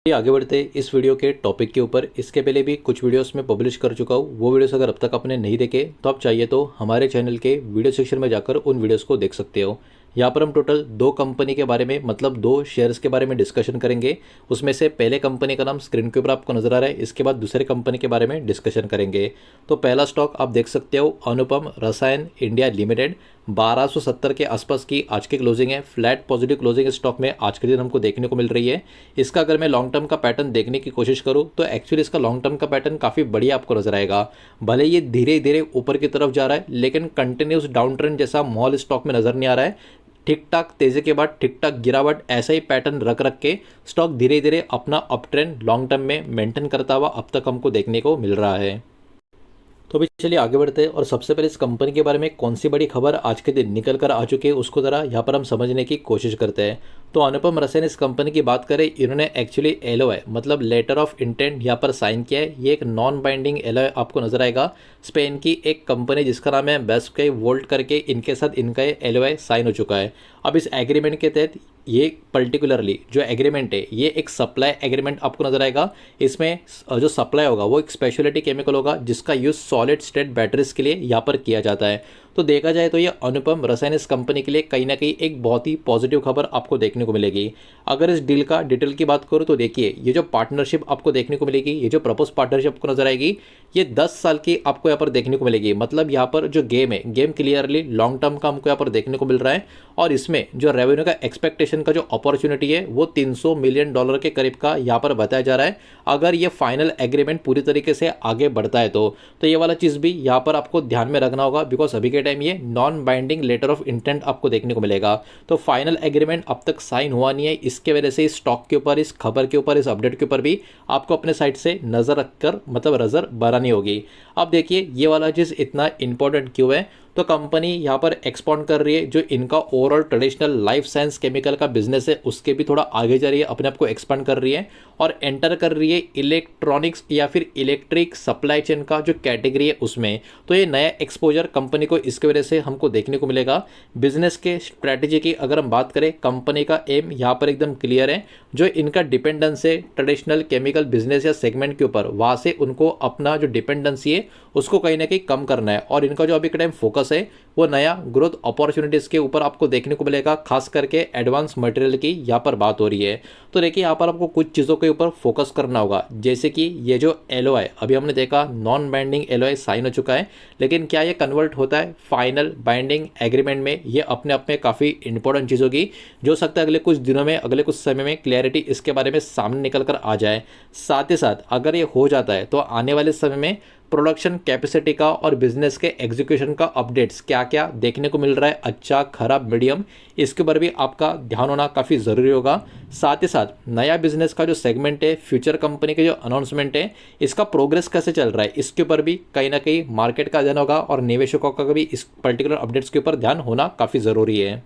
आगे बढ़ते इस वीडियो के टॉपिक के ऊपर। इसके पहले भी कुछ वीडियोस में पब्लिश कर चुका हूँ, वो वीडियोस अगर अब तक आपने नहीं देखे तो आप चाहिए तो हमारे चैनल के वीडियो सेक्शन में जाकर उन वीडियोस को देख सकते हो। यहाँ पर हम टोटल दो कंपनी के बारे में मतलब दो शेयर्स के बारे में डिस्कशन करेंगे। उसमें से पहले कंपनी का नाम स्क्रीन के ऊपर आपको नजर आ रहा है, इसके बाद दूसरे कंपनी के बारे में डिस्कशन करेंगे। तो पहला स्टॉक आप देख सकते हो अनुपम रसायन इंडिया लिमिटेड। 1270 के आसपास की आज की क्लोजिंग है। फ्लैट पॉजिटिव क्लोजिंग स्टॉक में आज के दिन हमको देखने को मिल रही है। इसका अगर मैं लॉन्ग टर्म का पैटर्न देखने की कोशिश करूं तो एक्चुअली इसका लॉन्ग टर्म का पैटर्न काफ़ी बढ़िया आपको नजर आएगा। भले ये धीरे धीरे ऊपर की तरफ जा रहा है लेकिन कंटिन्यूस डाउन ट्रेंड जैसा माहौल स्टॉक में नजर नहीं आ रहा है। ठीक ठाक तेजी के बाद ठीक ठाक गिरावट, ऐसा ही पैटर्न रख रख के स्टॉक धीरे धीरे अपना अप ट्रेंड लॉन्ग टर्म में मेंटेन करता हुआ अब तक हमको देखने को मिल रहा है। तो अभी चलिए आगे बढ़ते हैं और सबसे पहले इस कंपनी के बारे में कौन सी बड़ी खबर आज के दिन निकल कर आ चुकी है उसको ज़रा यहाँ पर हम समझने की कोशिश करते हैं। तो अनुपम रसायन इस कंपनी की बात करें, इन्होंने एक्चुअली एलओआई मतलब लेटर ऑफ इंटेंट यहाँ पर साइन किया है। ये एक नॉन बाइंडिंग एलओआई आपको नजर आएगा। स्पेन की एक कंपनी जिसका नाम है बेस्कई वोल्ट करके, इनके साथ इनका ये एलओआई साइन हो चुका है। अब इस एग्रीमेंट के तहत ये पर्टिकुलरली जो एग्रीमेंट है ये एक सप्लाई एग्रीमेंट आपको नजर आएगा। इसमें जो सप्लाई होगा वो एक स्पेशलिटी केमिकल होगा जिसका यूज़ सॉलिड स्टेट बैटरीज के लिए यहाँ पर किया जाता है। तो देखा जाए तो ये अनुपम रसायन इस कंपनी के लिए कहीं ना कहीं एक बहुत ही पॉजिटिव खबर आपको देखने को मिलेगी। अगर इस डील का डिटेल की बात करूँ तो देखिए, ये जो पार्टनरशिप आपको देखने को मिलेगी, ये जो प्रपोज पार्टनरशिप आपको नजर आएगी, ये 10 साल की आपको यहाँ पर देखने को मिलेगी। मतलब यहाँ पर जो गेम है, गेम क्लियरली लॉन्ग टर्म का हमको यहाँ पर देखने को मिल रहा है। और इसमें जो रेवेन्यू का एक्सपेक्टेशन का जो अपॉर्चुनिटी है वो $300 मिलियन के करीब का यहाँ पर बताया जा रहा है। अगर ये फाइनल एग्रीमेंट पूरी तरीके से आगे बढ़ता है तो ये वाला चीज़ भी यहाँ पर आपको ध्यान में रखना होगा, बिकॉज अभी के टाइम ये non binding letter of intent आपको देखने को मिलेगा। तो फाइनल एग्रीमेंट अब तक साइन हुआ नहीं है, इसके वजह से इस स्टॉक के ऊपर, इस खबर के ऊपर, इस अपडेट के ऊपर भी आपको अपने साइड से नज़र रखकर मतलब नज़र बनानी होगी। अब देखिए ये वाला चीज़ इतना इंपॉर्टेंट क्यों है, तो कंपनी यहाँ पर एक्सपांड कर रही है। जो इनका overall traditional life science chemical का बिजनेस है उसके भी थोड़ा आगे जा रही है, अपने आप को एक्सपांड कर रही है और एंटर कर रही है इलेक्ट्रॉनिक्स या फिर इलेक्ट्रिक सप्लाई चेन का जो कैटेगरी है उसमें। तो ये नया एक्सपोजर कंपनी को इसके वजह से हमको देखने को मिलेगा। बिजनेस के स्ट्रैटेजी की अगर हम बात करें, कंपनी का एम यहाँ पर एकदम क्लियर है। जो इनका डिपेंडेंस है ट्रेडिशनल केमिकल बिजनेस या सेगमेंट के ऊपर, वहाँ से उनको अपना जो डिपेंडेंसी है उसको कहीं ना कहीं कम करना है। और इनका जो अभी के टाइम फोकस है वो नया ग्रोथ अपॉर्चुनिटीज़ के ऊपर आपको देखने को मिलेगा, खास करके एडवांस मटेरियल की यहाँ पर बात हो रही है। तो देखिए यहाँ पर आपको कुछ चीज़ों के ऊपर फोकस करना होगा, जैसे कि ये जो एलओआई अभी हमने देखा नॉन बाइंडिंग एलओआई साइन हो चुका है, लेकिन क्या ये कन्वर्ट होता है फाइनल बाइंडिंग एग्रीमेंट में, ये अपने आप में काफ़ी इंपॉर्टेंट चीज़ होगी। जो सकता है अगले कुछ दिनों में, अगले कुछ समय में क्लैरिटी इसके बारे में सामने निकल कर आ जाए। साथ ही साथ अगर ये हो जाता है तो आने वाले समय में प्रोडक्शन कैपेसिटी का और बिजनेस के एग्जीक्यूशन का अपडेट्स क्या क्या देखने को मिल रहा है, अच्छा खराब मीडियम, इसके ऊपर भी आपका ध्यान होना काफ़ी ज़रूरी होगा। साथ ही साथ नया बिजनेस का जो सेगमेंट है, फ्यूचर कंपनी के जो अनाउंसमेंट है, इसका प्रोग्रेस कैसे चल रहा है, इसके ऊपर भी कहीं ना कहीं मार्केट का ध्यान होगा और निवेशकों का भी इस पर्टिकुलर अपडेट्स के ऊपर ध्यान होना काफ़ी ज़रूरी है।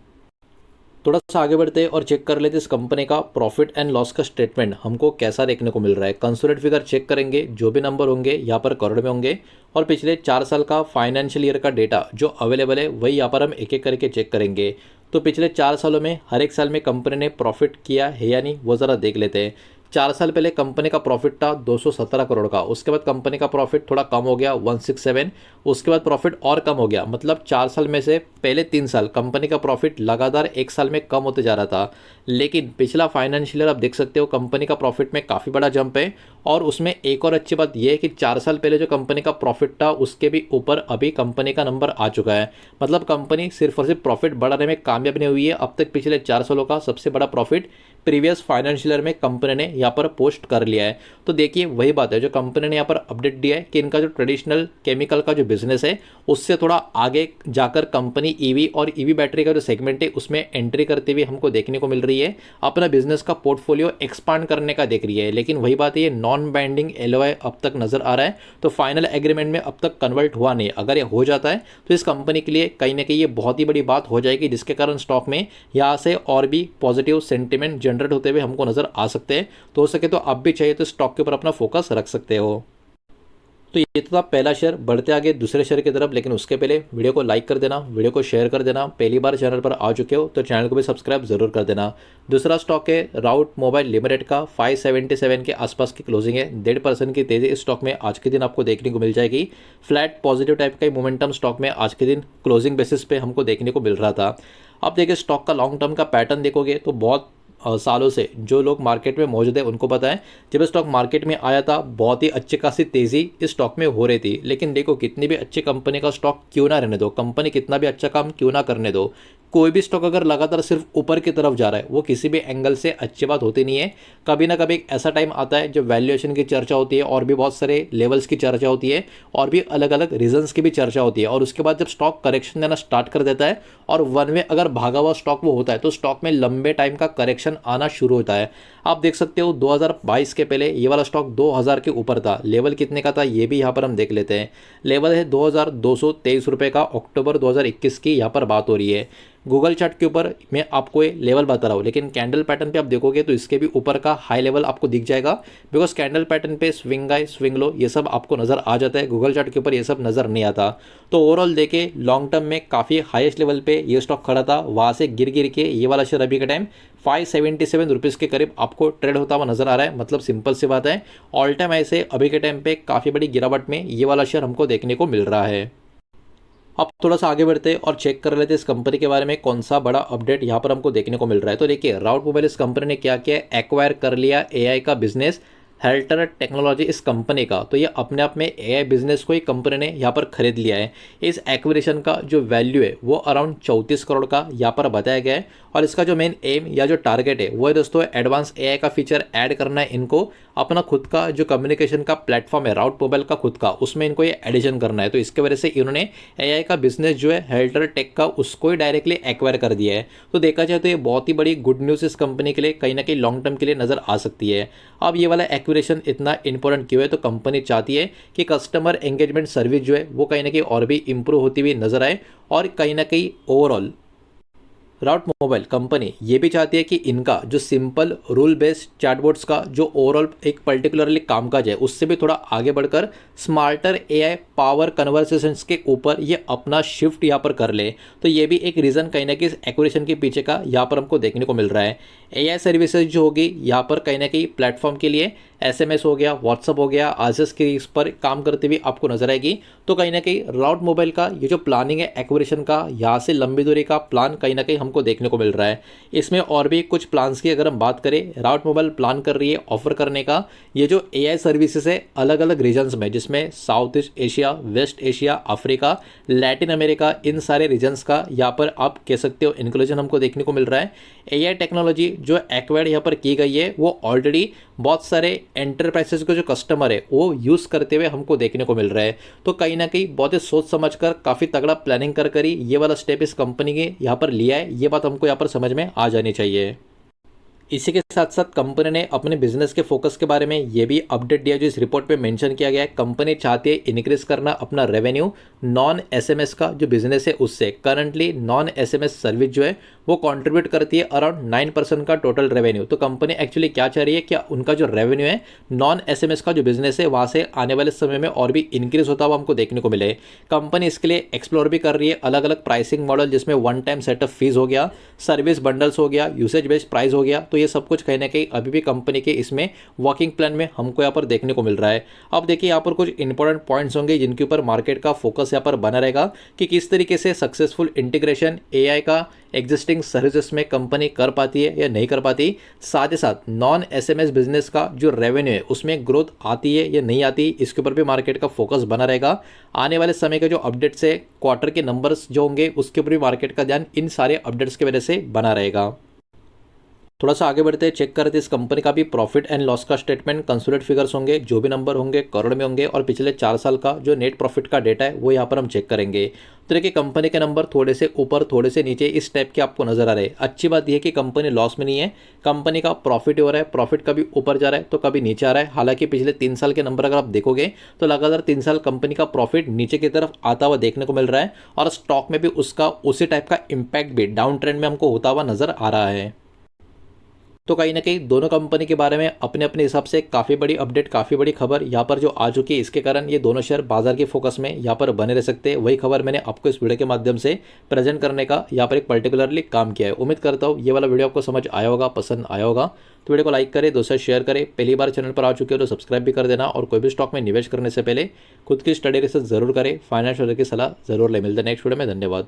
थोड़ा सा आगे बढ़ते हैं और चेक कर लेते हैं इस कंपनी का प्रॉफिट एंड लॉस का स्टेटमेंट हमको कैसा देखने को मिल रहा है। कंसोलिडेटेड फिगर चेक करेंगे, जो भी नंबर होंगे यहाँ पर करोड़ में होंगे और पिछले 4 साल का फाइनेंशियल ईयर का डेटा जो अवेलेबल है वही यहाँ पर हम एक एक करके चेक करेंगे। तो पिछले 4 सालों में हर एक साल में कंपनी ने प्रॉफिट किया है या नहीं वो ज़रा देख लेते हैं। 4 साल पहले कंपनी का प्रॉफिट था 217 करोड़ का, उसके बाद कंपनी का प्रॉफिट थोड़ा कम हो गया 167, उसके बाद प्रॉफिट और कम हो गया। मतलब 4 साल में से पहले 3 साल कंपनी का प्रॉफिट लगातार एक साल में कम होते जा रहा था, लेकिन पिछला फाइनेंशियल ईयर आप देख सकते हो कंपनी का प्रॉफिट में काफ़ी बड़ा जंप है। और उसमें एक और अच्छी बात यह है कि 4 साल पहले जो कंपनी का प्रॉफिट था उसके भी ऊपर अभी कंपनी का नंबर आ चुका है। मतलब कंपनी सिर्फ और सिर्फ प्रॉफिट बढ़ाने में कामयाब नहीं हुई है, अब तक पिछले 4 सालों का सबसे बड़ा प्रॉफिट प्रीवियस फाइनेंशियल ईयर में कंपनी ने यहाँ पर पोस्ट कर लिया है। तो देखिए वही बात है जो कंपनी ने यहाँ पर अपडेट दिया है कि इनका जो ट्रेडिशनल केमिकल का जो बिजनेस है उससे थोड़ा आगे जाकर कंपनी ईवी और ईवी बैटरी का जो सेगमेंट है उसमें एंट्री करते हुए हमको देखने को मिल रही है, अपना बिजनेस का पोर्टफोलियो एक्सपांड करने का देख रही है। लेकिन वही बात है, ये नॉन बाइंडिंग एलओआई अब तक नजर आ रहा है, तो फाइनल एग्रीमेंट में अब तक कन्वर्ट हुआ नहीं। अगर ये हो जाता है तो इस कंपनी के लिए कहीं ना कहीं ये बहुत ही बड़ी बात हो जाएगी, जिसके कारण स्टॉक में यहाँ से और भी पॉजिटिव सेंटिमेंट जनरेट होते हुए हमको नजर आ सकते हैं। तो हो सके तो आप भी चाहिए तो स्टॉक के ऊपर अपना फोकस रख सकते हो। तो ये तो था पहला शेयर, बढ़ते आगे दूसरे शेयर की तरफ, लेकिन उसके पहले वीडियो को लाइक कर देना, वीडियो को शेयर कर देना। पहली बार चैनल पर आ चुके हो तो चैनल को भी सब्सक्राइब जरूर कर देना। दूसरा स्टॉक है राउट मोबाइल लिमिटेड का, 577 के आसपास की क्लोजिंग है, 1.5% की तेजी इस स्टॉक में आज के दिन आपको देखने को मिल जाएगी। फ्लैट पॉजिटिव टाइप का मोमेंटम स्टॉक में आज के दिन क्लोजिंग बेसिस पे हमको देखने को मिल रहा था। अब देखिए स्टॉक का लॉन्ग टर्म का पैटर्न देखोगे तो बहुत सालों से जो लोग मार्केट में मौजूद है उनको पता है, जब स्टॉक मार्केट में आया था बहुत ही अच्छी खासी तेज़ी इस स्टॉक में हो रही थी। लेकिन देखो कितनी भी अच्छी कंपनी का स्टॉक क्यों ना रहने दो, कंपनी कितना भी अच्छा काम क्यों ना करने दो, कोई भी स्टॉक अगर लगातार सिर्फ ऊपर की तरफ जा रहा है वो किसी भी एंगल से अच्छी बात होती नहीं है। कभी ना कभी एक ऐसा टाइम आता है जब वैल्यूएशन की चर्चा होती है और भी बहुत सारे लेवल्स की चर्चा होती है और भी अलग अलग रीजंस की भी चर्चा होती है, और उसके बाद जब स्टॉक करेक्शन देना स्टार्ट कर देता है और वन वे अगर भागा हुआ स्टॉक वो होता है तो स्टॉक में लंबे टाइम का करेक्शन आना शुरू होता है। आप देख सकते हो 2022 के पहले ये वाला स्टॉक 2000 के ऊपर था। लेवल कितने का था ये भी यहाँ पर हम देख लेते हैं। लेवल है 2223 रुपये का, अक्टूबर 2021 की यहाँ पर बात हो रही है। गूगल चार्ट के ऊपर मैं आपको ये लेवल बता रहा हूँ, लेकिन कैंडल पैटर्न पे आप देखोगे तो इसके भी ऊपर का हाई लेवल आपको दिख जाएगा, बिकॉज कैंडल पैटर्न पे स्विंग हाई स्विंग लो ये सब आपको नज़र आ जाता है, गूगल चार्ट के ऊपर ये सब नज़र नहीं आता। तो ओवरऑल देखे लॉन्ग टर्म में काफ़ी हाईएस्ट लेवल पे ये स्टॉक खड़ा था, वहाँ से गिर गिर के ये वाला शेयर अभी के टाइम 577 रुपीज़ के करीब आपको ट्रेड होता हुआ नजर आ रहा है। मतलब सिंपल सी बात है, ऑल टाइम ऐसे अभी के टाइम पे काफ़ी बड़ी गिरावट में ये वाला शेयर हमको देखने को मिल रहा है। अब थोड़ा सा आगे बढ़ते और चेक कर लेते इस कंपनी के बारे में कौन सा बड़ा अपडेट यहाँ पर हमको देखने को मिल रहा है। तो देखिए राउट मोबाइल इस कंपनी ने क्या किया, एक्वायर कर लिया एआई का बिजनेस हेल्टर टेक्नोलॉजी इस कंपनी का। तो ये अपने आप में एआई बिजनेस को ही कंपनी ने यहाँ पर खरीद लिया है। इस एक्विजिशन का जो वैल्यू है वो अराउंड 34 करोड़ का यहाँ पर बताया गया है, और इसका जो मेन एम या जो टारगेट है वो है दोस्तों एडवांस एआई का फीचर ऐड करना है इनको, अपना खुद का जो कम्युनिकेशन का प्लेटफॉर्म है राउट मोबाइल का खुद का, उसमें इनको ये एडिशन करना है। तो इसके वजह से इन्होंने एआई का बिजनेस जो है हेल्टर टेक का उसको ही डायरेक्टली एक्वायर कर दिया है। तो देखा जाए तो ये बहुत ही बड़ी गुड न्यूज़ इस कंपनी के लिए कहीं ना कहीं लॉन्ग टर्म के लिए नजर आ सकती है। अब ये वाला एक्विजिशन इतना इंपॉर्टेंट क्यों है, तो कंपनी चाहती है कि कस्टमर एंगेजमेंट सर्विस जो है वो कहीं ना कहीं और भी इंप्रूव होती हुई नजर आए, और कहीं ना कहीं ओवरऑल राउट मोबाइल कंपनी ये भी चाहती है कि इनका जो सिंपल रूल बेस्ड चैटबॉट्स का जो ओवरऑल एक पर्टिकुलरली कामकाज है उससे भी थोड़ा आगे बढ़कर स्मार्टर एआई पावर कन्वर्सेशंस के ऊपर ये अपना शिफ्ट यहाँ पर कर ले। तो ये भी एक रीज़न कहीं ना कहीं एक्विजिशन के पीछे का यहाँ पर हमको देखने को मिल रहा है। एआई सर्विसेज जो होगी यहाँ पर कहीं ना कहीं प्लेटफॉर्म के लिए एसएमएस हो गया, व्हाट्सअप हो गया, आरएसएस की इस पर काम करते हुए आपको नजर आएगी। तो कहीं ना कहीं राउट मोबाइल का ये जो प्लानिंग है एक्विजिशन का, यहाँ से लंबी दूरी का प्लान कहीं ना कहीं हमको देखने को मिल रहा है। इसमें और भी कुछ प्लान्स की अगर हम बात करें, राउट मोबाइल प्लान कर रही है ऑफर करने का ये जो एआई सर्विसेज है अलग अलग रीजन्स में, जिसमें south east Asia, west Asia, Africa, Latin America, इन सारे रीजन्स का यहाँ पर आप कह सकते हो इंक्लूजन हमको देखने को मिल रहा है। एआई टेक्नोलॉजी जो एक्वायर्ड यहाँ पर की गई है वो ऑलरेडी बहुत सारे एंटरप्राइजेस के जो कस्टमर है वो यूज़ करते हुए हमको देखने को मिल रहा है। तो कहीं ना कहीं बहुत ही सोच समझ कर काफ़ी तगड़ा प्लानिंग कर ही ये वाला स्टेप इस कंपनी के यहाँ पर लिया है, ये बात हमको यहाँ पर समझ में आ जानी चाहिए। इसी के साथ साथ कंपनी ने अपने बिजनेस के फोकस के बारे में ये भी अपडेट दिया जो इस रिपोर्ट में मेंशन किया गया है। कंपनी चाहती है इंक्रीज करना अपना रेवेन्यू नॉन एसएमएस का जो बिजनेस है उससे। करंटली नॉन एसएमएस सर्विस जो है वो कंट्रीब्यूट करती है अराउंड 9% का टोटल रेवेन्यू। तो कंपनी एक्चुअली क्या चाह रही है कि उनका जो रेवेन्यू है नॉन एसएमएस का जो बिजनेस है वहाँ से आने वाले समय में और भी इंक्रीज होता हुआ हमको देखने को मिले। कंपनी इसके लिए एक्सप्लोर भी कर रही है अलग अलग प्राइसिंग मॉडल, जिसमें वन टाइम सेटअप फीस हो गया, सर्विस बंडल्स हो गया, यूसेज बेस्ड प्राइस हो गया। तो ये सब कुछ कहीं ना कहीं अभी भी कंपनी के इसमें वर्किंग प्लान में हमको यहाँ पर देखने को मिल रहा है। अब देखिए यहाँ पर कुछ इंपॉर्टेंट पॉइंट्स होंगे जिनके ऊपर मार्केट का फोकस यहाँ पर बना रहेगा कि किस तरीके से सक्सेसफुल इंटीग्रेशन एआई का एग्जिस्टिंग सर्विसेज में कंपनी कर पाती है या नहीं कर पाती। साथ ही साथ नॉन एसएमएस बिजनेस का जो रेवेन्यू है उसमें ग्रोथ आती है या नहीं आती, इसके ऊपर भी मार्केट का फोकस बना रहेगा। आने वाले समय के जो अपडेट्स है, क्वार्टर के नंबर्स जो होंगे उसके ऊपर भी मार्केट का ध्यान इन सारे अपडेट्स की वजह से बना रहेगा। थोड़ा सा आगे बढ़ते हैं, चेक करते हैं इस कंपनी का भी प्रॉफिट एंड लॉस का स्टेटमेंट, कंसोलिडेटेड फिगर्स होंगे, जो भी नंबर होंगे करोड़ में होंगे, और पिछले 4 साल का जो नेट प्रॉफिट का डेटा है वो यहाँ पर हम चेक करेंगे। तो देखिए कंपनी के नंबर थोड़े से ऊपर थोड़े से नीचे इस टाइप के आपको नजर आ रहे हैं। अच्छी बात यह है कि कंपनी लॉस में नहीं है, कंपनी का प्रॉफिट हो रहा है, प्रॉफिट कभी ऊपर जा रहा है तो कभी नीचे आ रहा है। हालांकि पिछले 3 साल के नंबर अगर आप देखोगे तो लगातार 3 साल कंपनी का प्रॉफिट नीचे की तरफ आता हुआ देखने को मिल रहा है, और स्टॉक में भी उसका उसी टाइप का इम्पैक्ट भी डाउन ट्रेंड में हमको होता हुआ नजर आ रहा है। तो कहीं ना कहीं दोनों कंपनी के बारे में अपने अपने हिसाब से काफ़ी बड़ी अपडेट, काफ़ी बड़ी खबर यहाँ पर जो आ चुकी है, इसके कारण ये दोनों शेयर बाजार के फोकस में यहाँ पर बने रह सकते हैं। वही खबर मैंने आपको इस वीडियो के माध्यम से प्रेजेंट करने का यहाँ पर एक पर्टिकुलरली काम किया है। उम्मीद करता हूँ ये वाला वीडियो आपको समझ आया होगा, पसंद आया होगा। तो वीडियो को लाइक करें, दोस्तों शेयर करें, पहली बार चैनल पर आ चुके हो तो सब्सक्राइब भी कर देना। और कोई भी स्टॉक में निवेश करने से पहले खुद की स्टडी रिसर्च जरूर करें, फाइनेंशियल की सलाह जरूर ले। मिलते हैं नेक्स्ट वीडियो में, धन्यवाद।